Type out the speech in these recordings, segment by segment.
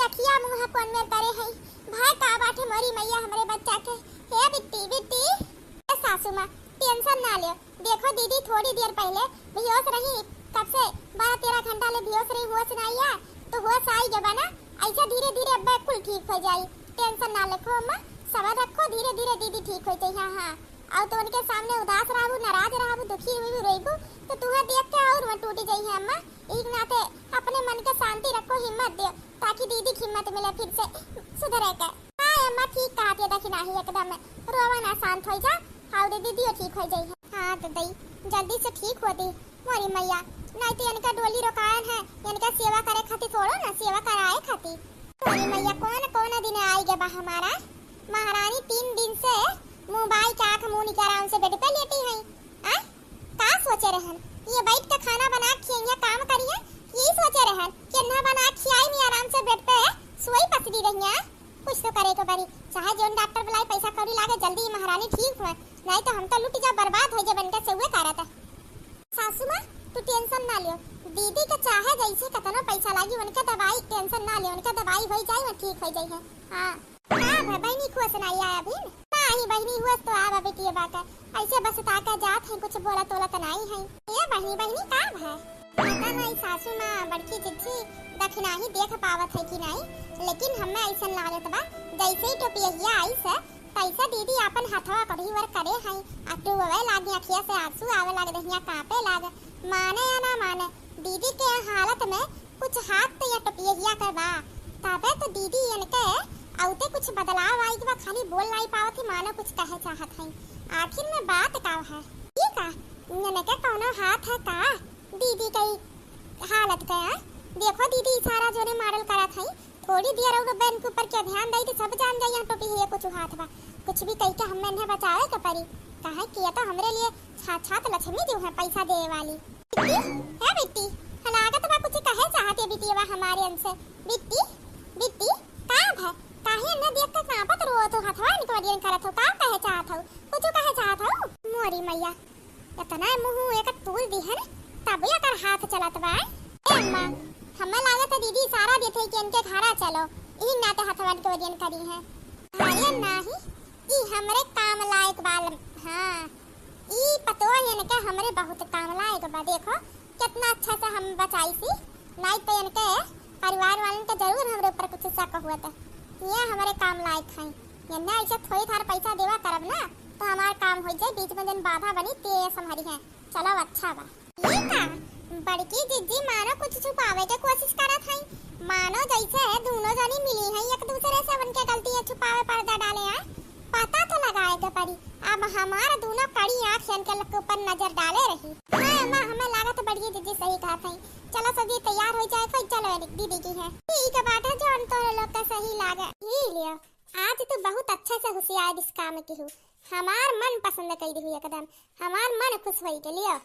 अखिया मुंह कौन में करे है भाई का बाटे मोरी मैया हमरे बच्चा के हे बिट्टी बिट्टी सासू माँ टेंशन ना ले। देखो दीदी थोड़ी देर पहले बेहोश रही, कब से 12-13 घंटा ले बेहोश रही, होश ना आया तो होश आई जब ना ऐसा धीरे धीरे अब बिल्कुल ठीक हो जाई। टेंशन ना रखो अम्मा, सबर रखो, धीरे धीरे दीदी ठीक हो जाई। हां और तो उनके सामने उदास रहबू, नाराज रहबू, दुखी रहबू तो तुहे देख के और मन टूट जाई है अम्मा। एक नाते अपने मन के शांति रखो, हिम्मत दे ताकि दीदी की हिम्मत मिले फिर से सुधरे के। हां अम्मा ठीक कहा थे, देखी नाही एकदम रोवा ना, शांत हो जा, हाउ दे दीदी ठीक हो जाई है। हां तो दई जल्दी से ठीक हो दी मोरी मैया, नहीं तो इनका डोली रोकायन है, इनका सेवा करे खातिर छोड़ो ना, सेवा कराए खातिर। मोरी मैया कौन कौन दिन आई गे बा हमारा महारानी 3 दिन से मोबाइल के आंख मुंह निकाल आराम से बेड पे लेटी है। आ का सोचे रहन ये बैठ के खाना बना खिया काम करिए, यही सोचे रहन कि ना बना खियाई में आराम से बेड पे सोई पसरी रहिया। कुछ तो करे को बरी, चाहे जोन डॉक्टर बुलाए पैसा कौड़ी लागे जल्दी महारानी ठीक हो, नहीं तो हम तो लुट जा बर्बाद हो जाए बनके से हुए करत। सासू मां तू टेंशन ना लियो, दीदी के चाहे जैसे कतनो पैसा लागी उनके दवाई टेंशन ना ले, उनके दवाई हो जाए ठीक हो जाए है। हां हां बहनी को सुनाई आया अभी नहीं बहनी हुआ तो आ बेटी बात ऐसे बस ताका जात है, कुछ बोला तोला तो नहीं है। ये बहनी का है पता नहीं सासू मां बड़की चिट्ठी दखना ही देख पावत है कि नहीं, लेकिन हमें ऐसा लागत बा जैसे ही टोपिया आई से तैसे दीदी अपन हथवा कभी वर करे है, अटुवे लागी, अखिया से आंसू आवे लागे, दहिया कांपे लागे। माने या ना माने दीदी के हालत में कुछ हाथ तो या टोपिया करवा तबे तो दीदी इनके औते कुछ बदलाव आई कि खाली बोल नहीं पावत ही, मानो कुछ कहे चाहत है। आखिर में बात का है ये का इनके कौनो हाथ है का दीदी की हालत का। देखो दीदी इशारा जोने मॉडल करत है, थोड़ी देर और बैंक के ऊपर क्या ध्यान दई तो सब जान जाई टोपी है कुछ हाथ बा, कुछ भी कह के हमें इन्हें बचावे के परी। कहे कि तो हमरे लिए छाछात लक्ष्मी जो है पैसा देवे वाली। है बिट्टी हलागत बा कुछ कहे चाहते बिटिया बा हमारे हमसे। बिट्टी बिट्टी का है काहे न देख के कांपत रो तो हथवा निकल करत हो, का कहे चाहत हो, कुछ कहे चाहत हो। मोरी मैया इतना मुंह एक तूल दी है तब ये कर हाथ चलत बा। ए अम्मा हमें लागत है दीदी सारा देथे कि इनके घरा चलो, ई नाते हथवा के वजन करी है। हाय नाही ई हमरे काम लायक बाल। हां ई पतो है इनके हमरे बहुत काम लायक बा, देखो कितना अच्छा से हम बचाई सी, नहीं तो इनके परिवार वालों के जरूर हमरे ऊपर कुछ शक हुआ था। ये हमारे काम लायक है, ये ना ऐसे थोड़ी थार पैसा देवा करब ना तो हमारा काम हो जाए, बीच में जन बाधा बनी ते संभारी है। चलो अच्छा बा। ये का बड़की जिज्जी मानो कुछ छुपावे के कोशिश करत है, मानो जैसे दोनों जनी मिली है एक दूसरे से, उनके गलती है छुपावे पर्दा डाले है, पता तो लगाए के पड़ी। अब हमारा दोनों कड़ी आंख इनके ऊपर नजर डाले रही। हां मां हमें लागत बड़की जिज्जी सही कहा था। चलो सभी तैयार हो जाए, फिर चलो दीदी की है ठीक है बात है जो तो लोग का सही लागे। ये लियो आज तो बहुत अच्छे से होशियार इस काम की हूँ, हमार मन पसंद कर दी हुई एकदम, हमार मन खुश होई के लियो।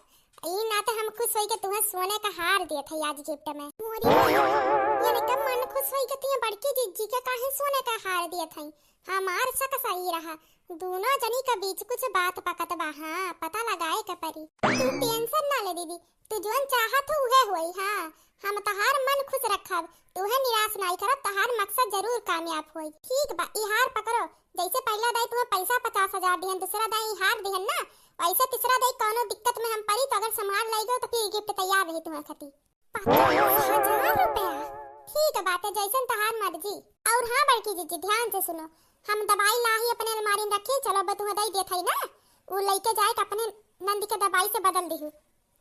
ई नाते हम खुश होई के तुम्हें सोने का हार दिया था आज गिफ्ट में। मोरी ये एकदम मन खुश होई के तुम्हें बड़की जिज्जी के काहे सोने का हार दिया था। हमार शक सही रहा, दोनों जनी के बीच कुछ बात पकत बा। हां पता लगाए के परी, तू टेंशन ना ले दीदी, तू जोन चाहत हो उहे होई। हां हम तहार मन खुश रखब, तुहे निराश नहीं करब, तहार मकसद जरूर कामयाब होई। ठीक बा ई हार पकड़ो, जैसे पहला दाई तुम्हें पैसा 50,000 दिहन, दूसरा दाई हार दिहन ना, वैसे तीसरा दाई कोनो दिक्कत में हम पड़ी तो अगर सामान लाई गो तो फिर गिफ्ट तैयार रही तुम्हारे खातिर। 50,000 रुपया ठीक है बात है जैसन तहार मर्जी। और हां बड़की जीजी ध्यान से सुनो, हम दवाई लाही अपने अलमारी में रखी, चलो बतुहा दई देत है ना, वो लेके जाए अपने नंदी के दवाई से बदल दिहु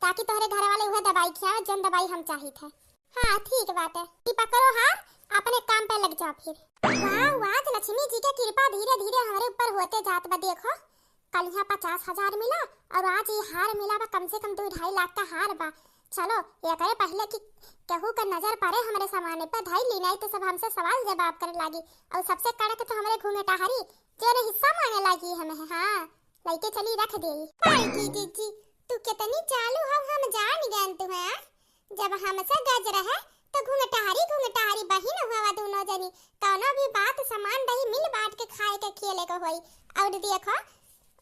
ताकि तोहरे घर वाले वह दवाई खिया जन दवाई हम चाहिए थे। हां ठीक बात है, ई पकड़ो हार अपने काम पे लग जाओ फिर। वाह आज लक्ष्मी जी की कृपा धीरे धीरे हमारे ऊपर होते जात बा। देखो कल यहाँ 50,000 मिला और आज ये हार मिला बा, कम से कम 2-2.5 लाख का हार बा। चलो ये करे पहले कि केहू का नजर पड़े हमारे सामान पे, धाई ली नहीं तो सब हमसे सवाल जवाब करे लागी, और सबसे कड़क तो हमारे घूमे टहरी जो हिस्सा मांगे लागी हमें। हां लेके चली रख दे। बड़की जीजी तू कितनी चालू हो, हम जान गए तुम्हें। जब हमसे गज रहे तो घूंघटारी बहिन हुआ दोनों जनी, कोनो भी बात सामान दही मिल बांट के खाए के खेले को होई। और देखो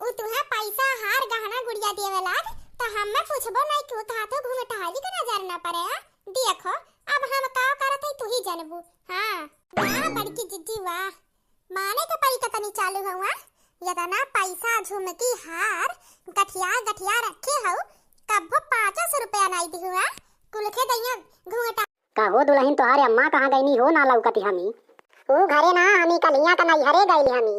उ तुम्हें पैसा हार गहना गुड़िया देवे लाग तो हमें पूछबो नहीं क्यों कहा तो घूंघटारी का नजर ना पड़े। देखो अब हम का करत है तू ही जानबू। हां वाह बड़की जिज्जी वाह, माने के पई कतनी चालू हुआ, यदना पैसा झुमकी हार गठिया गठिया रखे हो, कब्बो 500 रुपया नहीं दिहुआ, कुलखे दैया घूंघटा। कहो दुल्हन तोहारे अम्मा कहाँ गईनी हो ना लौकती हमी? ऊ घरे ना हमी कलिया का नहीं हरे गईली हमी।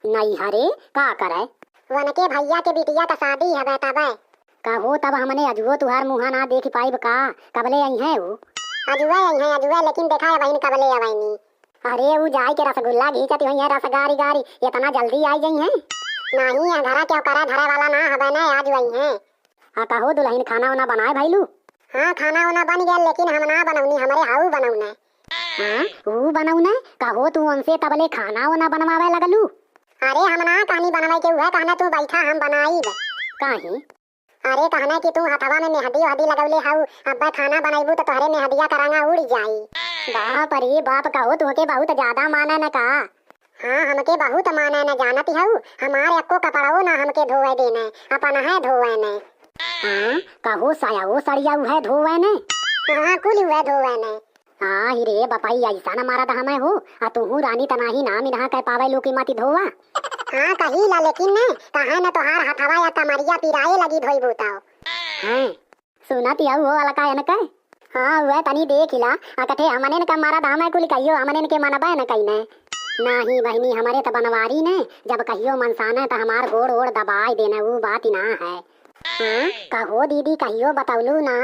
नहीं हरे का करे? वन के भैया के बिटिया का शादी हवे तबे। कहो तब हमने अजुओ तुहार मुहा ना देख पाइब का, कबले आई है वो? अजुए लेकिन देखा है बहन कबले आवाइनी। अरे वो जाई के रसगुल्ला घीचती हुई है रसगारी गारी, इतना जल्दी आई गई है? नहीं है घरा क्यों करा धरे वाला ना हवे ना आज वही है। हाँ कहो दुल्हन खाना वाना बनाए भाईलू? हाँ खाना वाना बन गया लेकिन हम ना बनौनी, हमारे हाउ बनौने। हाँ वो बनौने? कहो तू उनसे तबले खाना वाना बनवावे लगलू? अरे हम ना कहानी बनवाई के हुआ कहना तू बैठा हम बनाई। काहे? अरे कहना कि तू हथवा में मेहंदी वहदी लगौले हाउ, अब्बा खाना बनाईबू तो तोहरे मेहंदिया करांगा उड़ जाई। बाप रे बाप, कहो तुहके बहुत ज्यादा माने न का? हाँ हमके बहुत माने न जानती हाउ, हमारे अक्को कपड़ाओ ना हमके धोवे देने, अपन है धोवे ने। हाँ कहो साया वो सड़िया है धोवे ने? हाँ कुल हुए धोवे ने। हाँ ही रे बपाई ऐसा न मारा था मैं हो, आ तू रानी तनाही ना मिनहा कह पावे लो की माती धोवा। हाँ कही ला लेकिन ने कहा न तोहार हथवा या कमरिया पिराए लगी धोई बुताओ। हाँ सुना तिया वो वाला का न कह? हाँ वह तनी देख ला आ कथे हमने न का मारा था मैं कुल कहियो हमने न के मनबे न कही ने। नहीं बहनी हमारे तो बनवारी ने, जब कहियो मनसाने तो हमार गोड़ ओड़ दबाई देना वो बात ही ना है। हाँ कहो दीदी कहियो बताउलू ना?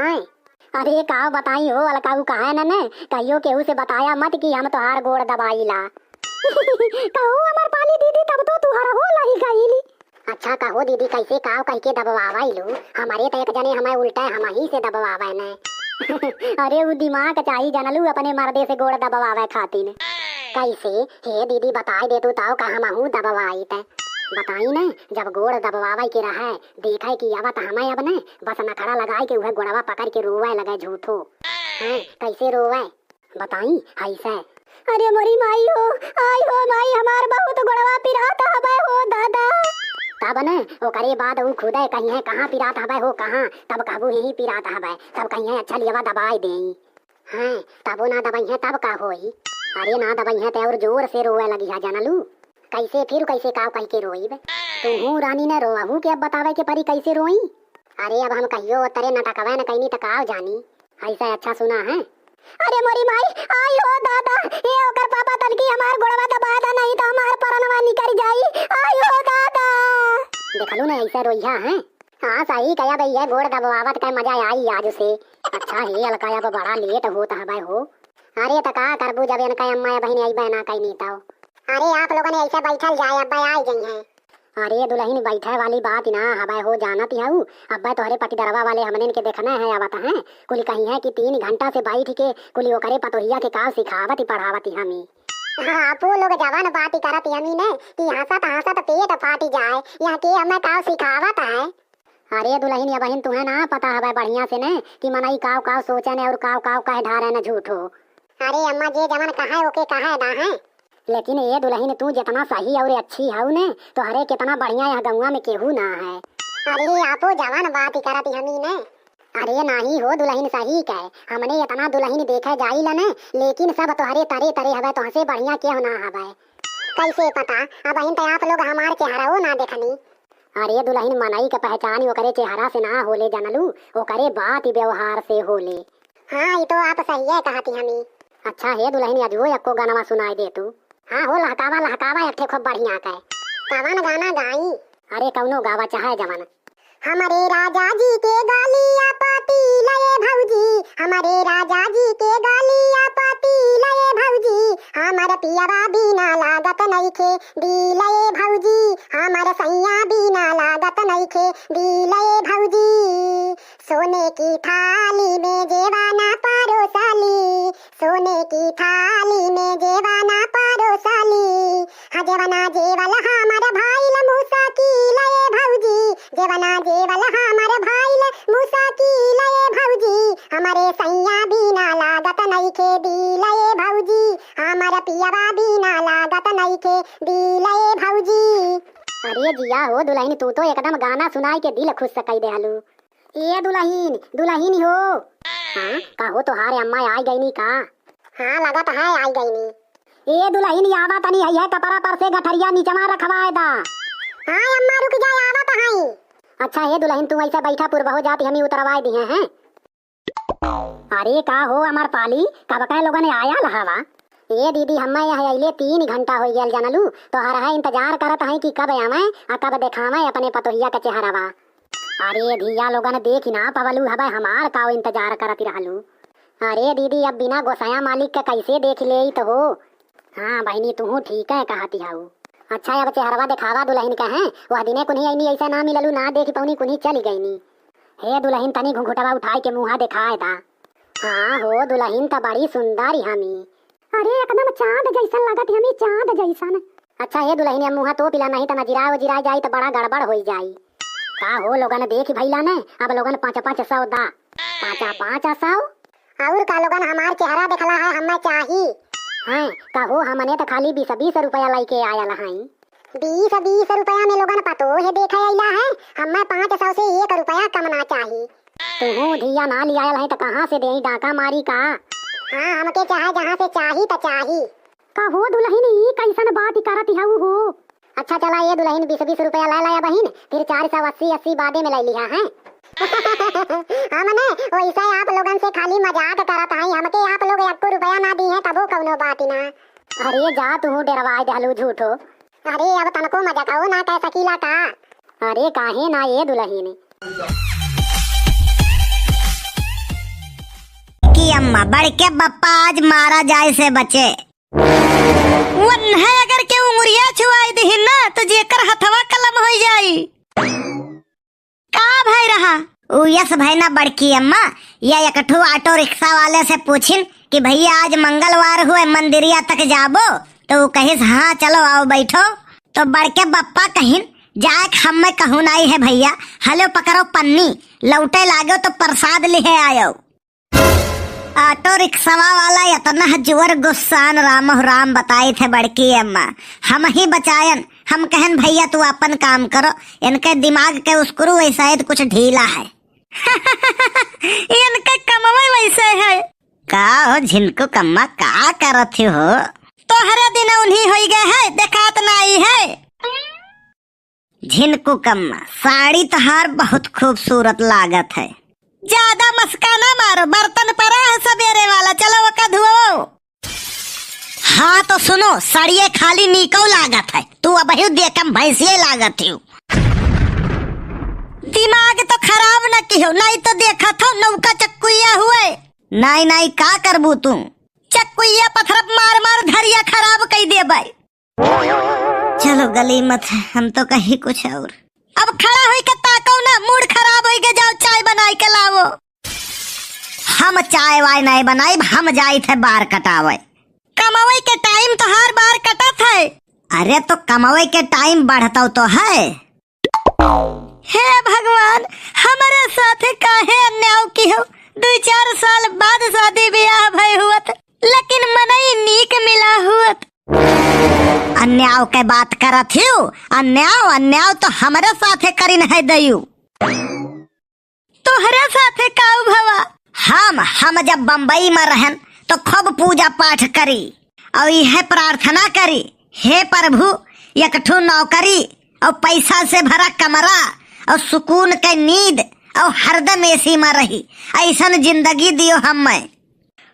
अरे का बताई हो अलकाऊ कहा है न कहियो केहू से बताया मत कि हम तोहार गोड़ दबाई ला। कहो हमार पाली दीदी तब तो तुहारा हो लही गईली। अच्छा कहो दीदी कैसे काव कह के दबवावाई लो, हमारे तो एक जने हमें उल्टा हम ही से दबवावे ने। अरे वो दिमाग चाहिए जनलू अपने मर्दे से गोड़ दबवावे खातिर। कैसे हे दीदी बताई दे तू ताओ कहा महू दबवाई ते बताई ने, जब गोड़ दबवावे के रहे देखे कि आवत हमें अब ने बस नखड़ा लगाई के वह गोड़वा पकड़ के रोवे लगे झूठो। हैं कैसे रोवे बताई ऐसे? अरे मोरी माई हो, आई हो माई हमार बहुत गोड़वा पिरात हवे हो दादा। तब ने ओकरे बाद ऊ खुदे कहीं है कहाँ पिरात हवे हो कहाँ, तब कहबू यही पिरात हवे तब कहीं है अच्छा लियवा दबाई देई। हैं तबो ना दबाई है तब का होई? अरे ना दबाई है ते और जोर से रोवे लगी है जानलू। कैसे फिर कैसे काव कह के रोई बे? तू रानी ने रोहू के अब बतावे के परी कैसे रोई? अरे अब हम कहियो तेरे नटकवे न कहीं त काव जानी ऐसा अच्छा सुना है। अरे मोरी माई आई हो दादा, ये ओकर पापा तलकी हमार गोड़वा दबा दा नहीं तो हमार परनवा निकल जाई। आई हो दादा देखलू ना ऐसा रोइया है। हाँ सही कया भैया गोड़ दबवावत का मजा आई आज से। अच्छा हे अलकाया को बड़ा लेट होता है भाई हो। अरे त का करबू जब इनका अम्मा बहन आई बहना कहीं नहीं ताओ। अरे आप लोगों ने ऐसा बैठल जाए अब्बा आई गई हैं। अरे दुल्हन बैठे वाली बात ना हवाई हो जाना ती हूँ अब्बा तोहरे पति दरवा वाले हमने इनके देखना है आवत है कुल कहीं है कि 3 घंटा से बैठ के कुल ओकरे पतोहिया के काव सिखावत पढ़ावत हमी। हाँ आपो लोग जवान बात करत हमी ने कि हंसत हंसत पेट फाटी जाए यहाँ के हमें काव सिखावत है। अरे दुल्हन या बहन तुम्हें ना पता है बढ़िया से ने कि मनाई काव काव सोचे ने और काव काव कह ढारे न झूठो। अरे अम्मा जे जवान कहा है ओके कहा ना है, लेकिन ये दुल्हन तू जितना सही और अच्छी है ने तो हरे कितना बढ़िया यहाँ गंगा में केहू ना है। अरे आपो जवान बात करत हमी ने। अरे नहीं हो दुल्हन सही कहे, हमने इतना दुल्हन देखे जाई लने लेकिन सब तोहरे तरे तरे हवे तो हसे बढ़िया क्यों ना हवे? कैसे पता अब बहन तो आप लोग हमार चेहरा ना देखनी। अरे दुल्हन मनाई के पहचान ओकरे चेहरा से ना होले जानलू, ओकरे बात व्यवहार से होले। हाँ ये तो आप सही है कहती हमी। अच्छा हे दुल्हन अजो एको गाना सुनाई दे तू। हाँ हो लहकावा एक खूब बढ़िया कहे। कवन गाना गाई? अरे कौनो गावा चाहे जवन। हमारे राजा जी के गालिया पाती लये भौजी, हमारे राजा जी के गालिया पाती लये भौजी, हमार पियवा बिना लागत नइखे दिलये भौजी, हमार सैया बिना लागत नइखे दिलये भौजी। सोने की थाली में जेवाना परोसाली, सोने की थाली में जेवाना परोसाली, जेवना जेवल हमार भाई मूसा की लये भौजी, जेवना जेवल हमार भाई मूसा की लये भौजी, हमारे सैया बिना लागत नइखे दिलये भौजी, हमार पियवा बिना लागत नइखे दिलये भौजी। अरे जिया हो दुल्हन तू तो एकदम गाना सुनाई के दिल खुश सकई देहलू। ये दुल्हन हो। हाँ कहो तोहारे अम्मा आई गईनी का? हाँ लगत है आई गईनी। ए दुल्हन आवा तनी है कपड़ा पर से गठरिया नीचवा रखवाए दा। हां अम्मा रुक जा आवा त हई। अच्छा ये दुल्हन तू ऐसे बैठा पूर्व हो जाती हमें उतरवाए दिए हैं। अरे का हो हमार पाली कब का लोगन आया लहावा। ए दीदी हम्मा यहाँ अइले 3 घंटा हो गया जानलू तो हर इंतजार करत है कि कब आवे आ कब देखावे अपने पतोहिया के चेहरावा। अरे धिया लोगन देख ना पवलू हबे हमार का इंतजार करत रहलू। अरे दीदी अब बिना गोसाया मालिक के कैसे देख ले तो हो। हाँ बहनी तू ठीक है कहती हाउ। अच्छा अब चेहरवा दिखावा दुल्हन का है वह दिने कुन्ही ऐनी ऐसा ना मिललू ना देख पौनी कुन्ही चली गईनी। हे दुल्हन तनी घुंघुटवा उठाई के मुँहा दिखाए था। हाँ हो दुल्हन तो बड़ी सुंदर हमी। अरे एकदम चांद जैसन लगत हमी चांद जैसन। अच्छा हे दुल्हन मुँहा तो पिला नहीं तो नजरा वजिरा जाई तो बड़ा गड़बड़ हो जाई। का हो लोगन देख भैला ने अब लोगन 500 दा। 500 और का लोगन हमार चेहरा देखला है हमें चाही हैं। कहो हमने तो खाली 20 रुपया लेके आया लहाई। 20 रुपया में लोगन पतो है देखा आइला है हमें 500 से 1 रुपया कमना चाही। तू धिया ना लिया है तो कहाँ से देई डाका मारी का। हाँ हमके चाहे जहाँ से चाही तो चाही। कहो दुल्हन ई कैसन बात करत हाउ हो। अच्छा चला ये दुल्हन 20 रुपया ला लाया बहन फिर 480 बादे में ले लिया है। हमने वैसे आप लोगन से खाली मजाक करत हई हमके आप लोग 1 रुपया ना दी है तबो कौनो बात ना। अरे जा तू डरवाए दहलू झूठो। अरे अब तनको मजाक ना कह सकीला का। अरे काहे ना ये दुल्हन की अम्मा बढ़ के बप्पा आज मारा जाए से बचे। वन्हे अगर के उंगलियां छुआई दी ना तो जेकर हथवा कलम हो जाई। का भाई रहा यस भाई ना बड़की अम्मा या एकठो ऑटो रिक्शा वाले से पूछिन कि भैया आज मंगलवार हुए मंदिरिया तक जाबो तो वो कहिस हाँ चलो आओ बैठो। तो बड़के बप्पा कहिन जाए हम में कहूँ नहीं है भैया हलो पकड़ो पन्नी लौटे लागो तो प्रसाद लिहे आयो। ऑटो रिक्शावा वाला इतना जोर गुस्सान राम बताए थे बड़की अम्मा हम ही बचायन। हम कहन भैया तू अपन काम करो इनके दिमाग के स्क्रू शायद कुछ ढीला है। इनके कमवे वैसे है का हो झिनको कम्मा का करत हो। तो हर दिन उन्हीं हो गए है देखात नहीं है। झिनको कम्मा साड़ी तहार बहुत खूबसूरत लागत है। ज्यादा मस्का ना मारो बर्तन पड़ा है सवेरे वाला चलो वो का धुओ। हाँ तो सुनो सड़िए खाली नीको लागत है तू अब देखम भैंसिए लागत हूँ। दिमाग तो खराब न की हो नहीं तो देखा था नौका चक्कुया हुए। नहीं का करबू तू चक्कुया पत्थर मार मार धरिया खराब कई दे भाई। चलो गली मत है हम तो कहीं कुछ और। अब खड़ा हुई के ताको ना मूड खराब हो गया जाओ चाय बनाई के लावो। हम चाय वाय नहीं बनाई हम जाई थे बार कटावे। कमावे के टाइम तो हर बार कटत है। अरे तो कमावे के टाइम बढ़ता तो है। हे भगवान हमारे साथ काहे अन्याय की हो। 2-4 साल बाद शादी ब्याह भय हुआ लेकिन मनई नीक मिला हुआ। अन्याय के बात करत हूँ अन्याय तो हमारे साथे करिन है दयू। तोहरे साथे काऊ भवा। हम जब बम्बई में रहन तो खूब पूजा पाठ करी और यह प्रार्थना करी हे प्रभु एकठो नौकरी और पैसा से भरा कमरा और सुकून के नींद और हरदम एसी में रही ऐसन जिंदगी दियो हमें।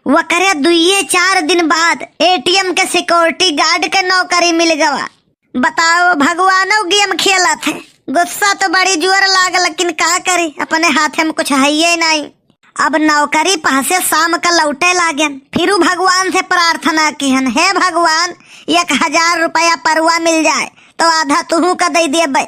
वो करे 2-4 दिन बाद एटीएम के सिक्योरिटी गार्ड के नौकरी मिल गवा। बताओ भगवानो गेम खेला थे। गुस्सा तो बड़ी जोर लाग लेकिन का करी अपने हाथे में कुछ है ही नहीं। अब नौकरी पहसे शाम का लौटे लागन फिर भगवान से प्रार्थना किहन हे भगवान 1000 रुपया परवा मिल जाए तो आधा तुहू का दे देबे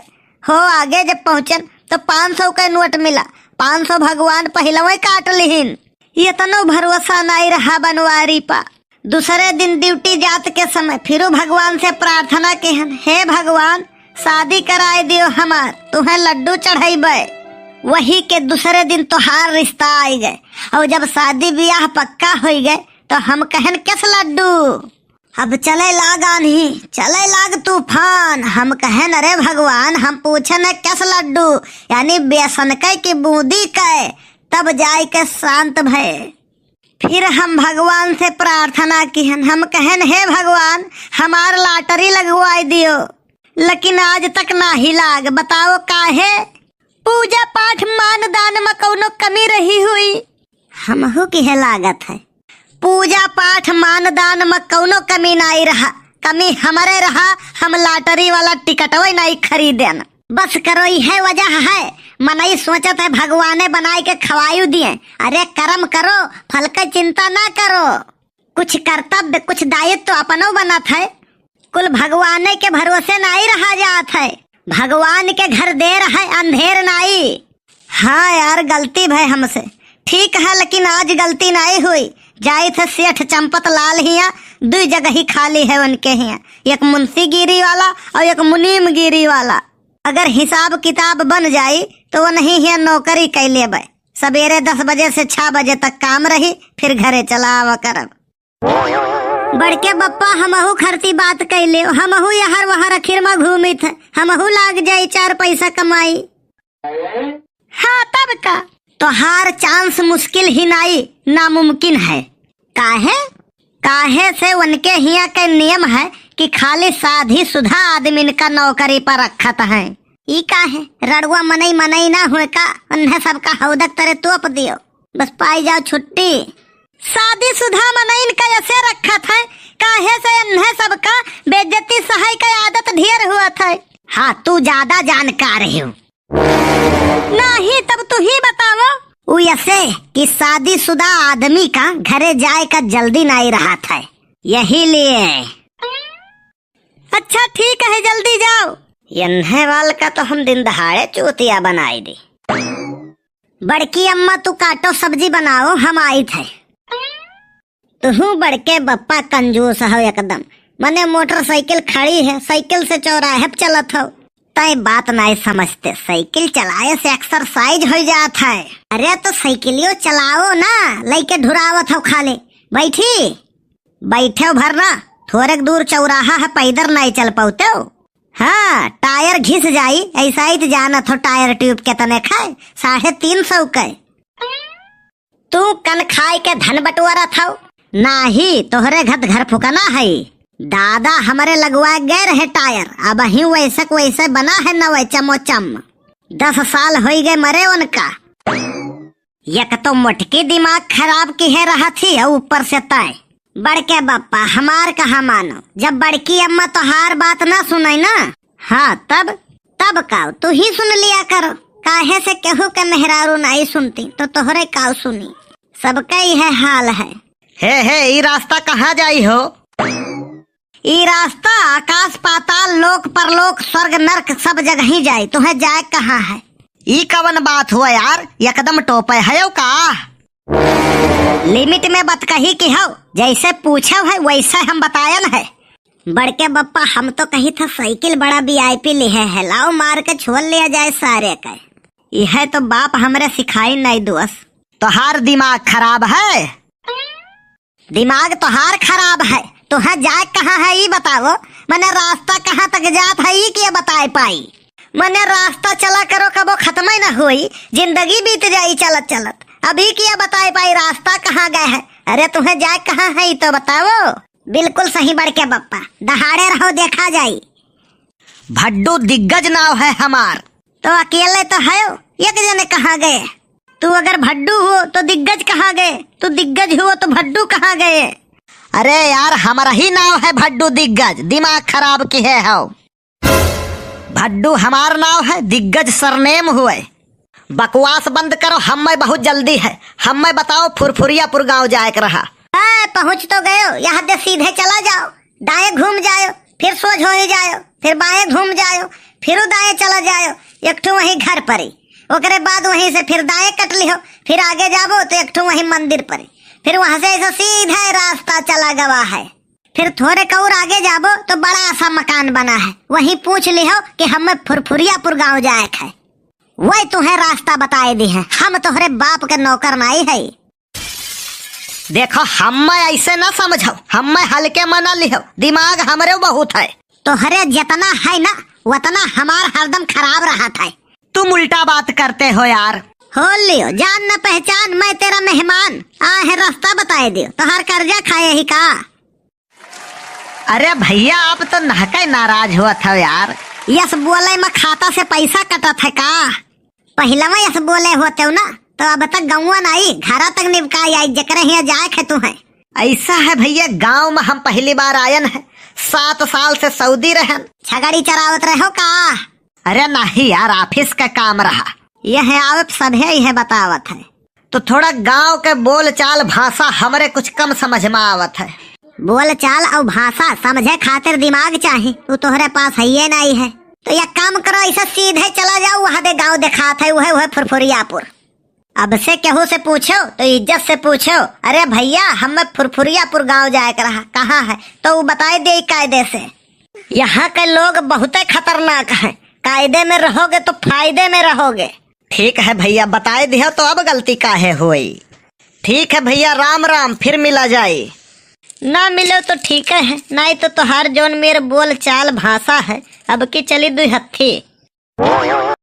हो। आगे जब पहुँचन तो 500 का नोट मिला 500 भगवान पहलवे काट लिहिन। इतना भरोसा नहीं रहा बनवारी पा। दूसरे दिन ड्यूटी जात के समय फिर भगवान से प्रार्थना किहन हे भगवान शादी कराए दियो हमार तुम्हें लड्डू चढ़ाइबे। वही के दूसरे दिन तोहार रिश्ता आई गए और जब शादी ब्याह पक्का हो गए तो हम कहन किस लड्डू। अब चले लाग आंधी चले लाग तूफान हम कहन अरे भगवान हम पूछन किस लड्डू यानी बेसन के की बूंदी के तब जाए के शांत भय। फिर हम भगवान से प्रार्थना की हन, हम कहन हे भगवान हमार लॉटरी लगवाई दियो, लेकिन आज तक ना ही लाग। बताओ काहे? पूजा पाठ मान दान में कौनो कमी रही हुई? हमहू की है लागत है, पूजा पाठ मान दान में कौनो कमी नहीं रहा, कमी हमारे रहा, हम लॉटरी वाला टिकट वही नहीं खरीदे न। बस करो यह वजह है, मनई सोचत है भगवाने बनाए के खवायु दिए। अरे कर्म करो, फल की चिंता ना करो, कुछ कर्तव्य कुछ दायित्व तो अपनो बनत है, कुल भगवाने के भरोसे नहीं रहा जात है। भगवान के घर देर है अंधेर नहीं। हाँ यार गलती भाई हमसे, ठीक है, लेकिन आज गलती नहीं हुई। जाए थे सेठ चंपत लाल हिया, दो जगह ही खाली है उनके हिया, एक मुंशी गिरी वाला और एक मुनीम गिरी वाला। अगर हिसाब किताब बन जाई तो वो नहीं है नौकरी कैले बे, सवेरे 10 बजे से 6 बजे तक काम रही, फिर घरे चला आवा करब। बड़के बप्पा हमहू खरती बात कैले, हमहू यहर वहर अखिर में घूमी थे, हमहू लाग जाई 4 पैसा कमाई। हाँ तब का तो हार चांस मुश्किल ही नहीं नामुमकिन है। काहे? काहे से उनके हिया के नियम है कि खाली साधी सुधा आदमी का नौकरी पर रखत है। ई काहे? रड़ुआ मनई ना हुए का, उन्हें सबका हौदक तरे तोप दियो, बस पाई जाओ छुट्टी। शादी सुधा मनईन का ऐसे रखत है, काहे से उन्हें सबका बेइज्जती सहाय का आदत ढेर हुआ था। हाँ तू ज्यादा जानकार हो। नहीं तब तू ही बतावो। वो ऐसे कि शादीशुदा आदमी का घरे जाए का जल्दी नहीं रहा था, यही लिए। अच्छा ठीक है जल्दी जाओ। यन्हे वाल का तो हम दिन दहाड़े चूतिया बनाई दी। बड़की अम्मा तू काटो सब्जी बनाओ, हम आई थे। तू बड़के बप्पा कंजूस हो एकदम, मने मोटरसाइकिल खड़ी है, साइकिल से चौराहे पे चलत हो, तय बात नहीं समझते। साइकिल चलाए से एक्सरसाइज हो जात है। अरे तो साइकिलियो चलाओ ना, लेके ढुरावत हो खाली। बैठे भरना, थोड़े दूर चौराहा है, पैदल नहीं चल पाते हो। हाँ टायर घिस जाई, ऐसा ही जानत हो टायर ट्यूब कितने खाए? 350 के। तू कन खाए के धन बटुआरा था? नाही, तोहरे घर फुकना है। दादा हमारे लगवाए गए रहे टायर, अब ही वैसे बना है न वै चमोचम। 10 साल हो गए मरे उनका। एक तो मोटकी दिमाग खराब की है रहा थी, और ऊपर से तय। बड़के बप्पा हमार कहा मानो, जब बड़की अम्मा तो हार बात ना सुनाई ना। हाँ तब का तू ही सुन लिया करो, काहे से केहू के मेहरारू नहीं सुनती तो तोहरे काऊ सुनी। सबका यह हाल है। हे ये रास्ता कहाँ जाई हो? ये रास्ता आकाश पाताल लोक परलोक स्वर्ग नरक सब जगह ही जाए, तुम्हें जाए कहाँ है? ई कवन बात हुआ यार, एकदम टोपे है का? लिमिट में बात कही की हो, जैसे पूछा है वैसे हम बतायन है। बड़के बप्पा हम तो कही था साइकिल बड़ा VIP ली है, लाओ मार के छोड़ लिया जाए सारे का। यह तो बाप हमरे सिखाई नहीं दोस्त। तोहार दिमाग खराब है? दिमाग तोहार खराब है, तुहे जाए कहाँ है ये बताओ। मने रास्ता कहाँ तक जात है ये क्या बताए पाई? मने रास्ता चला करो कबो खत्म ही न हुई, जिंदगी बीत जाई चलत चलत, अभी क्या बताए पाई रास्ता कहाँ गए है? अरे तुम्हें जाए कहाँ है ये तो बताओ। बिल्कुल सही बड़के बप्पा, दहाड़े रहो देखा जाई। भड्डू दिग्गज नाव है हमार। तो अकेले तो है, एक जने कहाँ गए? तू अगर भड्डू हो तो दिग्गज कहाँ गए? तू दिग्गज हो तो भड्डू कहाँ गए? अरे यार हमारा ही नाव है भड्डू दिग्गज, दिमाग खराब की है हो। भड्डू हमार नाव है, दिग्गज सरनेम हुए। बकवास बंद करो, हमें बहुत जल्दी है। हमें बताओ फुरफुरियापुर गांव जाए के रहा। पहुँच तो गए, यहाँ से सीधे चला जाओ, दाएं घूम जाओ, फिर सोझ हो ही जाओ, फिर बाएं घूम जाओ, फिर दाएं चला जाओ, एक ठो वही घर पर ही। ओकरे बाद वहीं से फिर दाएं कट लियो, फिर आगे जाबो तो एक ठो वही मंदिर पर ही। फिर वहाँ से ऐसा सीधा रास्ता चला गवा है। फिर थोड़े कौर आगे जाबो तो बड़ा सा मकान बना है, वहीं पूछ लियो कि हमें फुरफुरियापुर गांव जाए है। वही तुम्हें रास्ता बताए दी है, हम तोहरे बाप के नौकर नहीं है। देखो हमें ऐसे न समझो, हमें हल्के में न लियो, दिमाग हमरे बहुत है। तोहरे जितना है ना उतना हमार हरदम खराब रहा था। तुम उल्टा बात करते हो यार। हो लियो, जान न पहचान मैं तेरा मेहमान, आहे रास्ता बताए दियो, तोहार कर्जा खाए ही का। अरे भैया आप तो नहका नाराज हुआ था यार। यस बोले में खाता से पैसा कटत है का? पहला में यस बोले होते हो ना तो अब तक गौवा नहीं घरा तक निपकाई आई जकरे हिया जाए खे तू है। ऐसा है भैया, गांव में हम पहली बार आयन है, 7 साल से सऊदी रहन। छगड़ी चरावत रहो का? अरे नहीं यार, ऑफिस का काम रहा। यह आवत सभे यह बतावत है। तो थोड़ा गांव के बोल चाल भाषा हमरे कुछ कम समझ में आवत है। बोल चाल और भाषा समझे खातिर दिमाग चाहिए, तू तोहरे पास है ये नहीं है। तो यह काम करो, ऐसा सीधे चला जाओ, वहाँ दे गाँव दिखात है, वह फुरफुरियापुर। अब से केहू से पूछो तो इज्जत से पूछो, अरे भैया हमें फुरफुरियापुर गांव जाए कर रहा, कहाँ है तो वो बताए दे कायदे से। यहाँ के लोग बहुत खतरनाक हैं, कायदे में रहोगे तो फायदे में रहोगे। ठीक है भैया, बताए दिया तो अब गलती काहे हुई। ठीक है भैया, राम राम, फिर मिला जाए। ना मिलो तो ठीक है, नहीं तो तुहार जोन मेरे बोल चाल भाषा है अब की चली 2 हत्थी।